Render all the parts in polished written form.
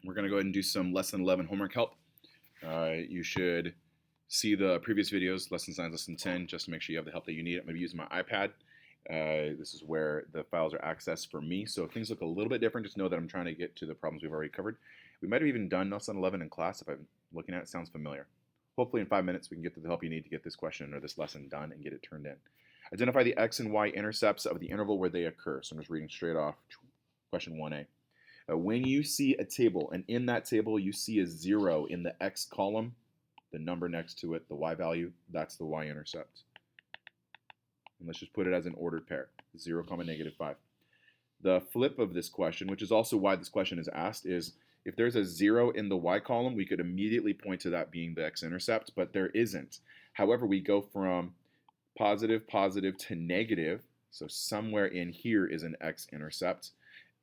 We're going to go ahead and do some lesson 11 homework help. You should see the previous videos, lesson 9, lesson 10, just to make sure you have the help that you need. I'm going to be using my iPad. This is where the files are accessed for me. So if things look a little bit different, just know that I'm trying to get to the problems we've already covered. We might have even done lesson 11 in class if I'm looking at it. Sounds familiar. Hopefully in 5 minutes we can get to the help you need to get this question or this lesson done and get it turned in. Identify the x and y intercepts of the interval where they occur. So I'm just reading straight off question 1a. When you see a table, and in that table you see a 0 in the x column, the number next to it, the y value, that's the y-intercept. And let's just put it as an ordered pair, 0, -5. The flip of this question, which is also why this question is asked, is if there's a 0 in the y column, we could immediately point to that being the x-intercept, but there isn't. However, we go from positive, positive to negative, so somewhere in here is an x-intercept,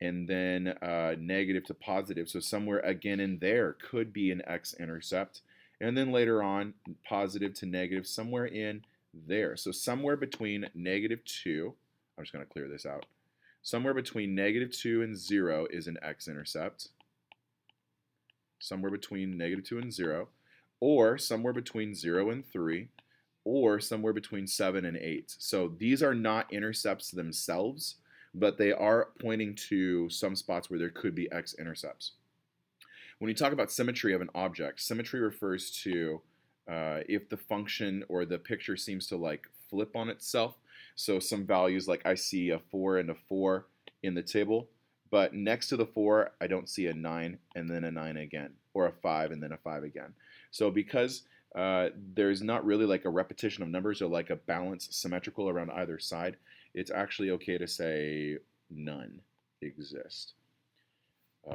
and then negative to positive, so somewhere again in there could be an x-intercept, and then later on positive to negative somewhere in there. So somewhere between -2, I'm just going to clear this out, somewhere between -2 and 0 is an x-intercept, somewhere between -2 and 0, or somewhere between 0 and 3, or somewhere between 7 and 8. So these are not intercepts themselves, but they are pointing to some spots where there could be x-intercepts. When you talk about symmetry of an object, symmetry refers to if the function or the picture seems to like flip on itself. So some values, like I see a 4 and a 4 in the table, but next to the 4 I don't see a 9 and then a 9 again, or a 5 and then a 5 again. So because there's not really like a repetition of numbers or like a balance symmetrical around either side, it's actually okay to say none exist.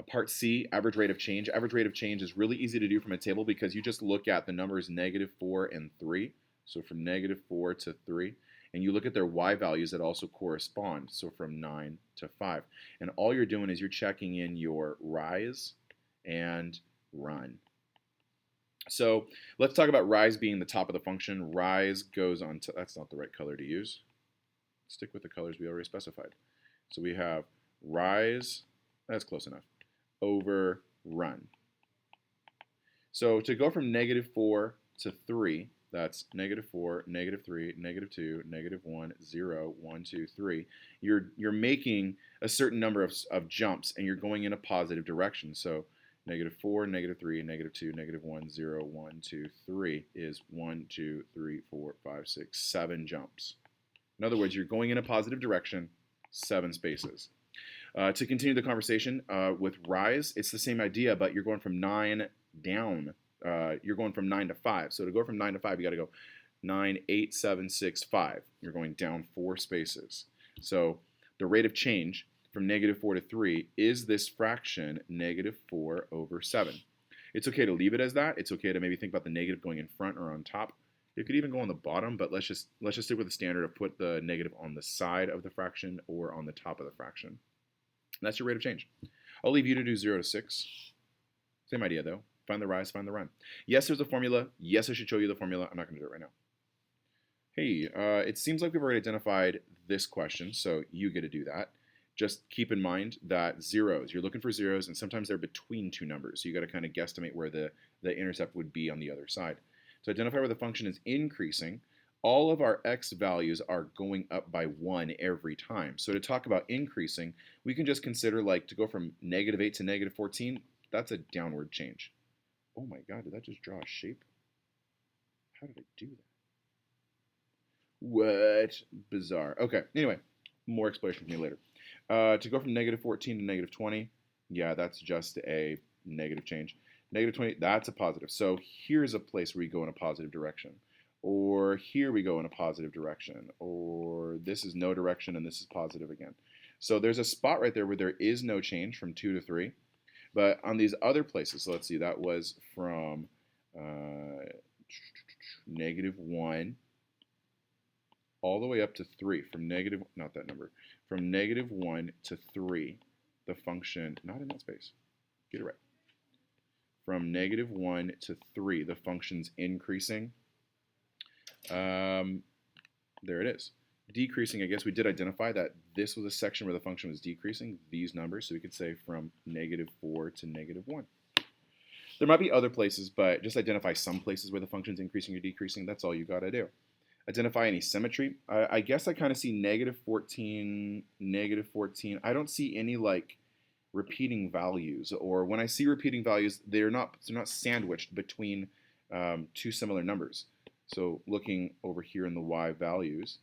Part C, average rate of change. Average rate of change is really easy to do from a table because you just look at the numbers -4 and 3. So from -4 to 3. And you look at their y values that also correspond. So from 9 to 5. And all you're doing is you're checking in your rise and run. So let's talk about rise being the top of the function. Rise goes on to, that's not the right color to use. Stick with the colors we already specified. So we have rise, that's close enough, over run. So to go from -4 to 3, that's -4, -3, -2, -1, 0, 1, 2, 3. You're making a certain number of jumps and you're going in a positive direction. So -4, -3, -2, -1, 0, 1, 2, 3 is 1, 2, 3, 4, 5, 6, 7 jumps. In other words, you're going in a positive direction, 7 spaces. To continue the conversation with rise, it's the same idea, but you're going from 9 down. You're going from 9 to 5. So to go from 9 to 5, you got to go 9, 8, 7, 6, 5. You're going down 4 spaces. So the rate of change from -4 to 3 is this fraction, -4 over 7. It's okay to leave it as that. It's okay to maybe think about the negative going in front or on top. It could even go on the bottom, but let's just stick with the standard of put the negative on the side of the fraction or on the top of the fraction. And that's your rate of change. I'll leave you to do 0 to 6. Same idea though. Find the rise, find the run. Yes, there's a formula. Yes, I should show you the formula. I'm not going to do it right now. Hey, it seems like we've already identified this question, so you get to do that. Just keep in mind that zeros, you're looking for zeros, and sometimes they're between two numbers. So you got to kind of guesstimate where the intercept would be on the other side. To identify where the function is increasing, all of our x values are going up by 1 every time. So to talk about increasing, we can just consider like to go from -8 to -14, that's a downward change. Oh my god, did that just draw a shape? How did I do that? What? Bizarre. Okay, anyway, more explanation from me later. To go from -14 to -20, yeah, that's just a negative change. -20, that's a positive. So here's a place where we go in a positive direction. Or here we go in a positive direction. Or this is no direction and this is positive again. So there's a spot right there where there is no change from 2 to 3. But on these other places, so let's see, that was from -1 all the way up to 3. From negative, not that number, from -1 to 3, the function, not in that space, get it right. From -1 to 3, the function's increasing. There it is. Decreasing, I guess we did identify that this was a section where the function was decreasing, these numbers, so we could say from -4 to -1. There might be other places, but just identify some places where the function's increasing or decreasing. That's all you got to do. Identify any symmetry. I guess I kind of see -14, -14. I don't see any like repeating values, or when I see repeating values, they're not sandwiched between two similar numbers. So looking over here in the y values,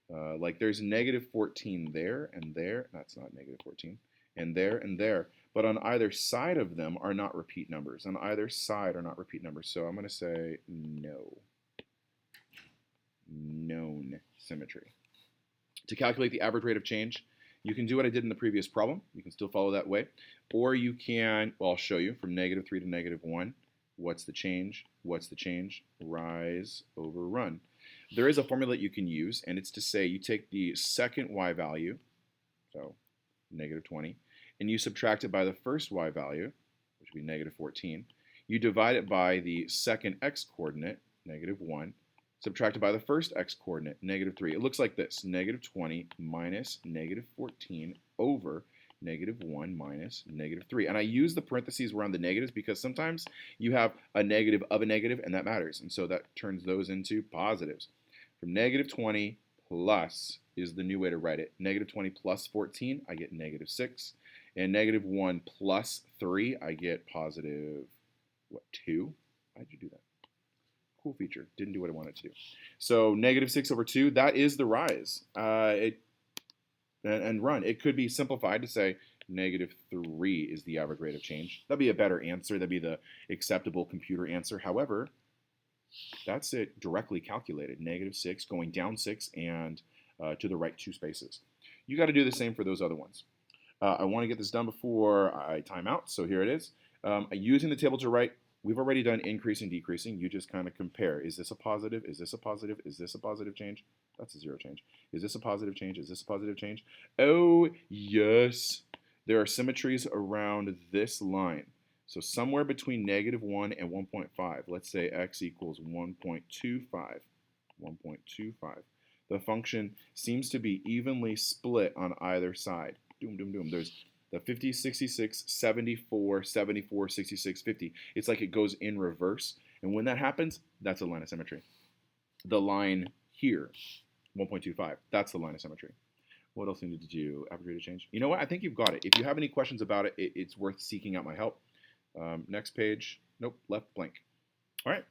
like there's -14 there and there. That's not -14. And there and there. But on either side of them are not repeat numbers. On either side are not repeat numbers. So I'm going to say no. Known symmetry. To calculate the average rate of change, you can do what I did in the previous problem. You can still follow that way. Or you can, well, I'll show you from -3 to -1. What's the change? What's the change? Rise over run. There is a formula that you can use, and it's to say you take the second y value, so -20, and you subtract it by the first y value, which would be -14. You divide it by the second x coordinate, -1, subtracted by the first x coordinate, -3. It looks like this, -20 minus -14 over -1 minus -3. And I use the parentheses around the negatives because sometimes you have a negative of a negative, and that matters. And so that turns those into positives. From -20 plus is the new way to write it. -20 plus 14, I get -6. And -1 plus 3, I get positive, what, 2? Why'd you do that? Cool feature. Didn't do what I wanted to do. So -6 over 2, that is the rise. And run. It could be simplified to say -3 is the average rate of change. That'd be a better answer. That'd be the acceptable computer answer. However, that's it directly calculated. -6 going down 6 and to the right 2 spaces. You got to do the same for those other ones. I want to get this done before I time out, so here it is. Using the table to write, we've already done increasing, decreasing. You just kind of compare. Is this a positive? Is this a positive? Is this a positive change? That's a 0 change. Is this a positive change? Is this a positive change? Oh, yes. There are symmetries around this line. So somewhere between -1 and 1.5. Let's say x equals 1.25. 1.25. The function seems to be evenly split on either side. Doom, doom, doom. There's the 50, 66, 74, 74, 66, 50. It's like it goes in reverse. And when that happens, that's a line of symmetry. The line here, 1.25, that's the line of symmetry. What else do you need to do? Average rate of change. You know what? I think you've got it. If you have any questions about it, it's worth seeking out my help. Next page. Nope, left blank. All right.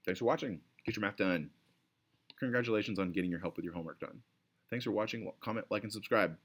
Thanks for watching. Get your math done. Congratulations on getting your help with your homework done. Thanks for watching. Comment, like, and subscribe.